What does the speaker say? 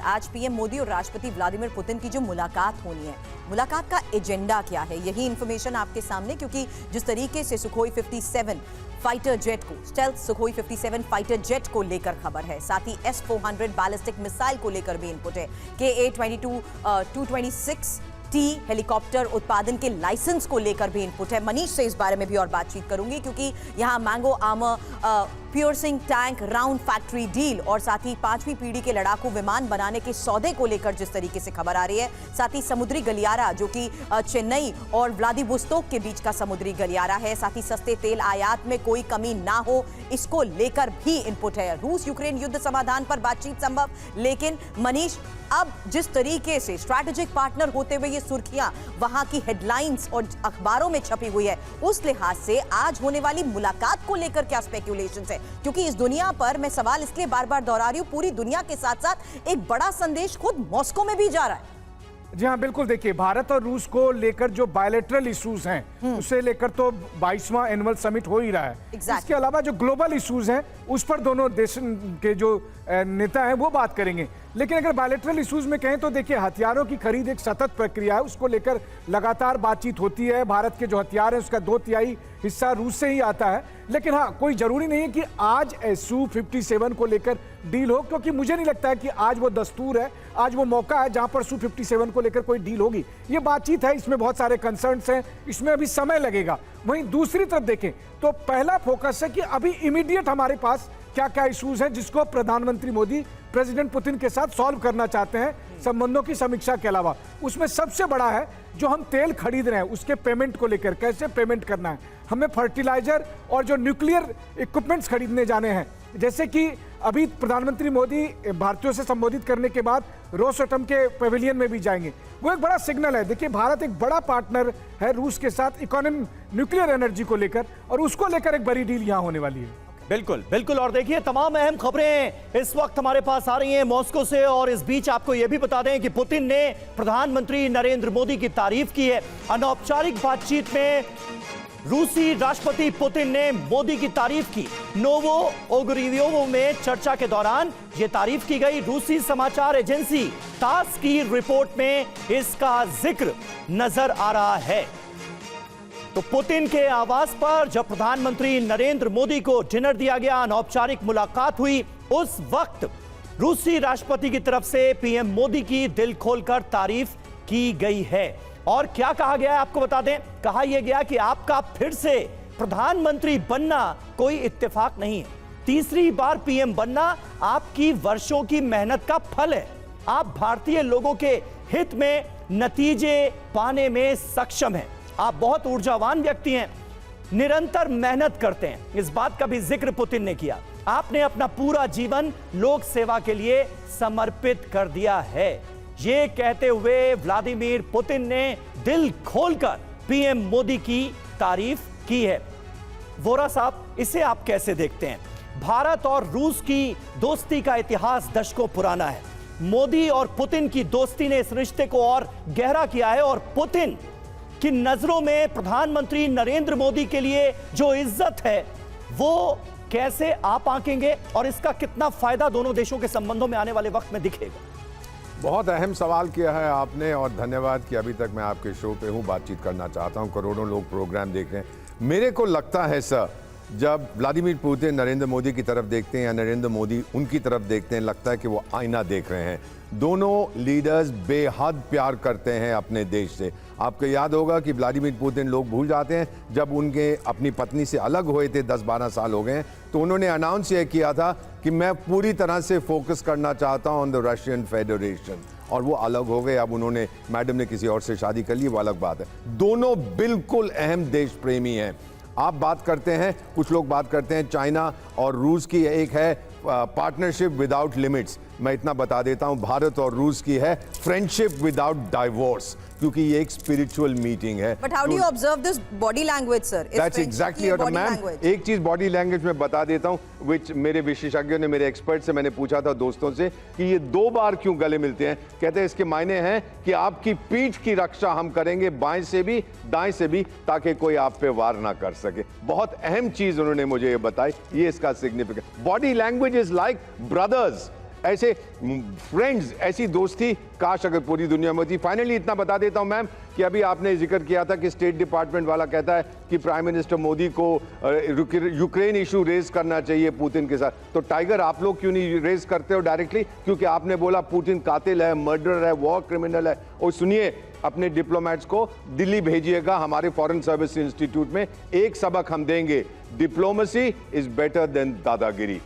आज पीएम मोदी और राष्ट्रपति व्लादिमीर पुतिन की जो मुलाकात होनी है, मुलाकात का एजेंडा क्या है, यही इंफॉर्मेशन आपके सामने। क्योंकि जिस तरीके से सुखोई 57 फाइटर जेट को, स्टेल्थ सुखोई 57 फाइटर जेट को लेकर खबर है, साथ ही S-400 बैलिस्टिक मिसाइल को लेकर भी इनपुट है, KA-22 226T हेलीकॉप्टर उत्पादन के लाइसेंस को लेकर भी इनपुट है। मनीष से इस बारे में भी और बातचीत करूंगी, क्योंकि यहां mango armour piercing tank round factory deal और साथ ही 5वीं पीढ़ी के लड़ाकू विमान बनाने के सौदे को लेकर जिस तरीके से खबर आ रही है, साथ ही समुद्री गलियारा जो कि चेन्नई और व्लादिवोस्तोक के बीच का समुद्री गलियारा है, साथ ही सस्ते तेल आयात में कोई कमी ना हो, इसको लेकर भी इनपुट है। रूस यूक्रेन युद्ध समाधान पर बातचीत संभव, लेकिन मनीष अब जिस तरीके से स्ट्रैटेजिक पार्टनर होते हुए ये सुर्खियां वहां की हेडलाइंस और अखबारों में छपी हुई है, उस लिहाज से आज होने वाली मुलाकात को लेकर क्या स्पेक्यूलेशंस है? क्योंकि इस दुनिया पर, मैं सवाल इसलिए बार बार दोहरा रही हूं, पूरी दुनिया के साथ साथ एक बड़ा संदेश खुद मॉस्को में भी जा रहा है। जी हाँ, बिल्कुल। देखिए, भारत और रूस को लेकर जो बायलैटरल इश्यूज हैं उसे लेकर तो 22वां एनुअल समिट हो ही रहा है। इसके अलावा जो ग्लोबल इश्यूज हैं उस पर दोनों देश के जो नेता हैं वो बात करेंगे। लेकिन अगर बायलैटरल इश्यूज में कहें तो देखिए, हथियारों की खरीद एक सतत प्रक्रिया है, उसको लेकर लगातार बातचीत होती है। भारत के जो हथियार हैं उसका 2/3 हिस्सा रूस से ही आता है। लेकिन हाँ, कोई जरूरी नहीं है कि आज Su-57 को लेकर डील हो, क्योंकि मुझे नहीं लगता है कि आज वो दस्तूर है, आज वो मौका है जहां पर Su-57 को लेकर कोई डील होगी। ये बातचीत है, इसमें बहुत सारे कंसर्न्स हैं, इसमें अभी समय लगेगा। वहीं दूसरी तरफ देखें तो पहला फोकस है कि अभी इमीडिएट हमारे पास क्या क्या इश्यूज हैं जिसको प्रधानमंत्री मोदी प्रेसिडेंट पुतिन के साथ सॉल्व करना चाहते हैं, संबंधों की समीक्षा के अलावा। उसमें सबसे बड़ा है जो हम तेल खरीद रहे हैं उसके पेमेंट को लेकर, कैसे पेमेंट करना है। हमें फर्टिलाइजर और जो न्यूक्लियर इक्विपमेंट्स खरीदने जाने हैं, जैसे कि अभी प्रधानमंत्री मोदी भारतीयों से संबोधित करने के बाद रोसएटम के पेविलियन में भी जाएंगे। वो एक बड़ा सिग्नल है। देखिए, भारत एक बड़ा पार्टनर है रूस के साथ इकोनॉमी, न्यूक्लियर एनर्जी को लेकर, और उसको लेकर एक बड़ी डील यहाँ होने वाली है। बिल्कुल बिल्कुल। और देखिए, तमाम अहम खबरें इस वक्त हमारे पास आ रही हैं मॉस्को से, और इस बीच आपको यह भी बता दें कि पुतिन ने प्रधानमंत्री नरेंद्र मोदी की तारीफ की है। अनौपचारिक बातचीत में रूसी राष्ट्रपति पुतिन ने मोदी की तारीफ की। नोवो ओगरियोवो में चर्चा के दौरान यह तारीफ की गई। रूसी समाचार एजेंसी तास की रिपोर्ट में इसका जिक्र नजर आ रहा है। तो पुतिन के आवास पर जब प्रधानमंत्री नरेंद्र मोदी को डिनर दिया गया, अनौपचारिक मुलाकात हुई, उस वक्त रूसी राष्ट्रपति की तरफ से पीएम मोदी की दिल खोलकर तारीफ की गई है। और क्या कहा गया है आपको बता दें। कहा यह गया कि आपका फिर से प्रधानमंत्री बनना कोई इत्तेफाक नहीं है। तीसरी बार पीएम बनना आपकी वर्षों की मेहनत का फल है। आप भारतीय लोगों के हित में नतीजे पाने में सक्षम हैं। आप बहुत ऊर्जावान व्यक्ति हैं, निरंतर मेहनत करते हैं, इस बात का भी जिक्र पुतिन ने किया। आपने अपना पूरा जीवन लोक सेवा के लिए समर्पित कर दिया है। ये कहते हुए व्लादिमीर पुतिन ने दिल खोलकर पीएम मोदी की तारीफ की है। वोरा साहब, इसे आप कैसे देखते हैं? भारत और रूस की दोस्ती का इतिहास दशकों पुराना है। मोदी और पुतिन की दोस्ती ने इस रिश्ते को और गहरा किया है, और पुतिन की नजरों में प्रधानमंत्री नरेंद्र मोदी के लिए जो इज्जत है वो कैसे आप आंकेंगे, और इसका कितना फायदा दोनों देशों के संबंधों में आने वाले वक्त में दिखेगा? बहुत अहम सवाल किया है आपने, और धन्यवाद कि अभी तक मैं आपके शो पे हूँ, बातचीत करना चाहता हूँ। करोड़ों लोग प्रोग्राम देख रहे हैं। मेरे को लगता है सर, जब व्लादिमीर पुतिन नरेंद्र मोदी की तरफ देखते हैं या नरेंद्र मोदी उनकी तरफ देखते हैं, लगता है कि वो आईना देख रहे हैं। दोनों लीडर्स बेहद प्यार करते हैं अपने देश से। आपको याद होगा कि व्लादिमीर पुतिन, लोग भूल जाते हैं, जब उनके अपनी पत्नी से अलग हुए थे, 10-12 साल हो गए, तो उन्होंने अनाउंस ये किया था कि मैं पूरी तरह से फोकस करना चाहता हूं ऑन द रशियन फेडरेशन, और वो अलग हो गए। अब उन्होंने, मैडम ने किसी और से शादी कर ली, वो अलग बात है। दोनों बिल्कुल अहम देश प्रेमी हैं। आप बात करते हैं, कुछ लोग बात करते हैं चाइना और रूस की, एक है पार्टनरशिप विदाउट लिमिट्स। मैं इतना बता देता हूं, भारत और रूस की है फ्रेंडशिप विदाउट डाइवोर्स, क्योंकि ये एक स्पिरिचुअल मीटिंग है। But how do you observe this body language sir? That's exactly what ma'am, एक चीज बॉडी लैंग्वेज में बता देता हूं, विच मेरे विशेषज्ञों ने, मेरे एक्सपर्ट से मैंने पूछा था, दोस्तों से, कि ये 2 बार क्यों गले मिलते हैं। कहते हैं इसके मायने हैं कि आपकी पीठ की रक्षा हम करेंगे, बाएं से भी दाएं से भी, ताकि कोई आप पे वार ना कर सके। बहुत अहम चीज उन्होंने मुझे ये बताई, ये इसका significance. Body language is like brothers. ऐसे फ्रेंड्स, ऐसी दोस्ती काश अगर पूरी दुनिया में होती। फाइनली इतना बता देता हूं मैम कि अभी आपने जिक्र किया था कि स्टेट डिपार्टमेंट वाला कहता है कि प्राइम मिनिस्टर मोदी को यूक्रेन इशू रेज करना चाहिए पुतिन के साथ। तो टाइगर, आप लोग क्यों नहीं रेज करते हो डायरेक्टली? क्योंकि आपने बोला पुतिन कातिल है, मर्डरर है, वॉर क्रिमिनल है। और सुनिए, अपने डिप्लोमेट्स को दिल्ली भेजिएगा हमारे फॉरेन सर्विस इंस्टीट्यूट में। एक सबक हम देंगे, डिप्लोमेसी इज बेटर देन दादागिरी।